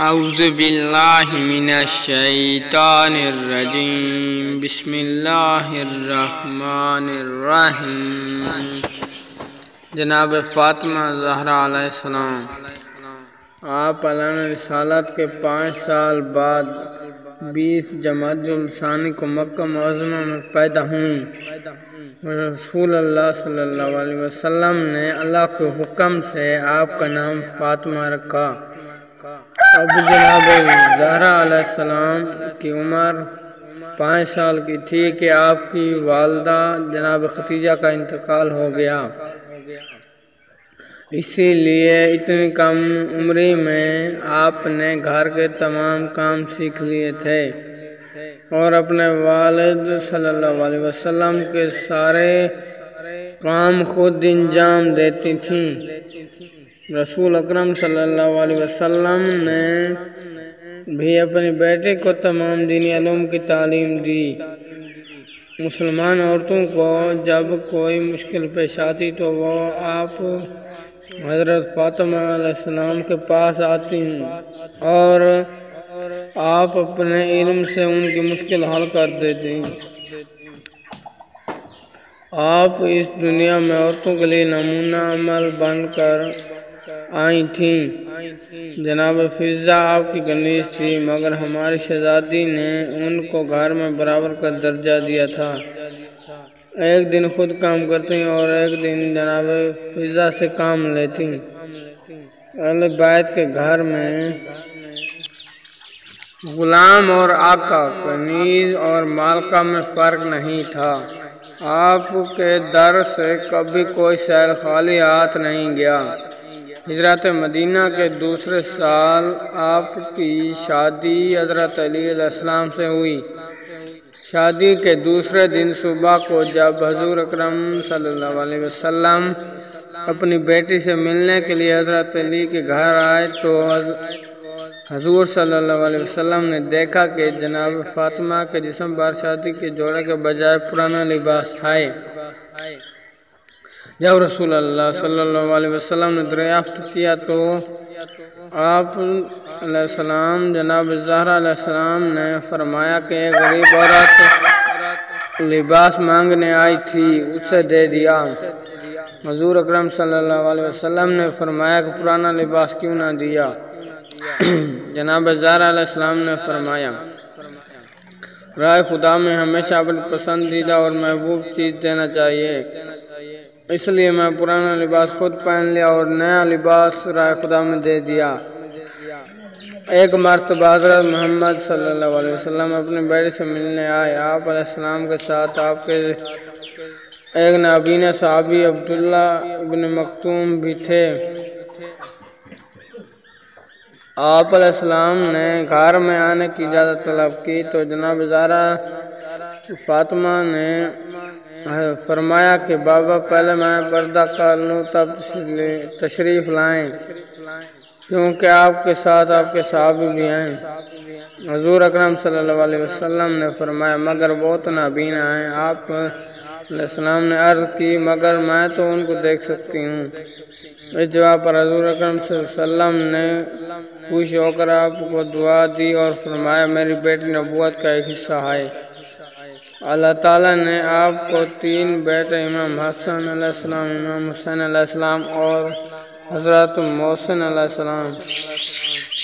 اعوذ باللہ من الشیطان الرجیم بسم اللہ الرحمن الرحیم۔ جناب فاطمہ زہرا علیہ السلام آپ اعلان رسالت کے 5 سال بعد 20 جمادی الثانی کو مکہ معظمہ میں پیدا ہوئیں۔ رسول اللہ صلی اللہ علیہ وسلم نے اللہ کے حکم سے آپ کا نام فاطمہ رکھا۔ اب جناب زہرا علیہ السلام کی عمر 5 سال کی تھی کہ آپ کی والدہ جناب خدیجہ کا انتقال ہو گیا، اسی لیے اتنی کم عمری میں آپ نے گھر کے تمام کام سیکھ لیے تھے اور اپنے والد صلی اللہ علیہ وسلم کے سارے کام خود انجام دیتی تھیں۔ رسول اکرم صلی اللہ علیہ وسلم نے بھی اپنی بیٹے کو تمام دینی علوم کی تعلیم دی۔ مسلمان عورتوں کو جب کوئی مشکل پیش آتی تو وہ آپ حضرت فاطمہ علیہ السلام کے پاس آتی اور آپ اپنے علم سے ان کی مشکل حل کر دیتی۔ آپ اس دنیا میں عورتوں کے لیے نمونہ عمل بن کر آئی تھیں۔ جناب فضہ آپ کی کنیز تھی، مگر ہماری شہزادی نے ان کو گھر میں برابر کا درجہ دیا تھا۔ ایک دن خود کام کرتی اور ایک دن جناب فضہ سے کام لیتی۔ اہل بیت کے گھر میں غلام اور آقا، کنیز اور مالکہ میں فرق نہیں تھا۔ آپ کے در سے کبھی کوئی سیل خالی ہاتھ نہیں گیا۔ ہجرت مدینہ کے دوسرے سال آپ کی شادی حضرت علی علیہ السلام سے ہوئی۔ شادی کے دوسرے دن صبح کو جب حضور اکرم صلی اللہ علیہ وسلم اپنی بیٹی سے ملنے کے لیے حضرت علی کے گھر آئے تو حضور صلی اللہ علیہ وسلم نے دیکھا کہ جناب فاطمہ کے جسم پر شادی کے جوڑے کے بجائے پرانا لباس ہے۔ جب رسول اللہ صلی اللہ علیہ وسلم نے دریافت کیا تو آپ علیہ السلام جناب زہرا علیہ السلام نے فرمایا کہ ایک غریب عورت لباس مانگنے آئی تھی، اسے دے دیا۔ حضور اکرم صلی اللہ علیہ وسلم نے فرمایا کہ پرانا لباس کیوں نہ دیا؟ جناب زہرا علیہ السلام نے فرمایا رائے خدا میں ہمیشہ اپنی پسندیدہ اور محبوب چیز دینا چاہیے، اس لیے میں پرانا لباس خود پہن لیا اور نیا لباس رائے خدا میں دے دیا۔ ایک مرتبہ حضرت محمد صلی اللہ علیہ وسلم اپنے بیٹے سے ملنے آئے۔ آپ علیہ السلام کے ساتھ آپ کے ایک نابینا صحابی عبداللہ ابن مکتوم بھی تھے۔ آپ علیہ السلام نے گھر میں آنے کی اجازت طلب کی تو جناب زہرا فاطمہ نے فرمایا کہ بابا پہلے میں پردہ کر لوں تب تشریف لائیں، کیونکہ آپ کے ساتھ آپ کے صحابی بھی ہیں۔ حضور اکرم صلی اللہ علیہ وسلم نے فرمایا مگر وہ تو نابینا ہیں۔ آپ علیہ السلام نے عرض کی مگر میں تو ان کو دیکھ سکتی ہوں۔ اس جواب پر حضور اکرم صلی اللہ علیہ وسلم نے خوش ہو کر آپ کو دعا دی اور فرمایا میری بیٹی نبوت کا ایک حصہ ہے۔ اللہ تعالیٰ نے آپ کو 3 بیٹے امام حسن علیہ السلام، امام حسین علیہ السلام اور حضرت محسن علیہ السلام،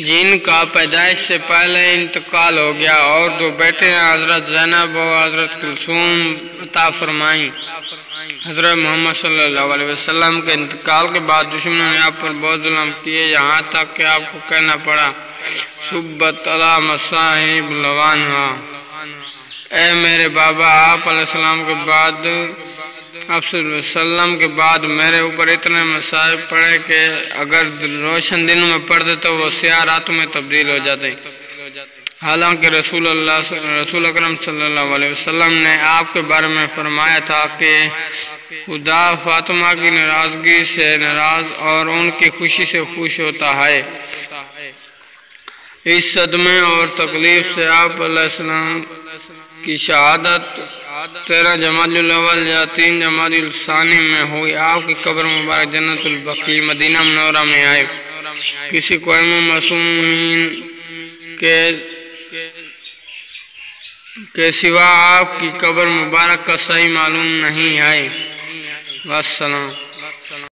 جن کا پیدائش سے پہلے انتقال ہو گیا، اور 2 بیٹے حضرت زینب و حضرت کلثوم عطا فرمائیں۔ حضرت محمد صلی اللہ علیہ وسلم کے انتقال کے بعد دشمنوں نے آپ پر بہت ظلم کیے، یہاں تک کہ آپ کو کہنا پڑا سبت علی مصاحب لوانہا، اے میرے بابا، آپ علیہ السلام کے بعد آپ صلی اللہ علیہ وسلم کے بعد میرے اوپر اتنے مصائب پڑے کہ اگر روشن دنوں میں پڑھتے تو وہ سیاہ راتوں میں تبدیل ہو جاتے۔ حالانکہ رسول اکرم صلی اللہ علیہ وسلم نے آپ کے بارے میں فرمایا تھا کہ خدا فاطمہ کی ناراضگی سے ناراض اور ان کی خوشی سے خوش ہوتا ہے۔ اس صدمے اور تکلیف سے آپ علیہ السلام کی شہادت 13 جمادی الاول یا 3 جمادی الثانی میں ہوئی۔ آپ کی قبر مبارک جنت البقیع مدینہ منورہ میں آئے۔ کسی قوم معصومین کے سوا آپ کی قبر مبارک کا صحیح معلوم نہیں ہے۔ والسلام۔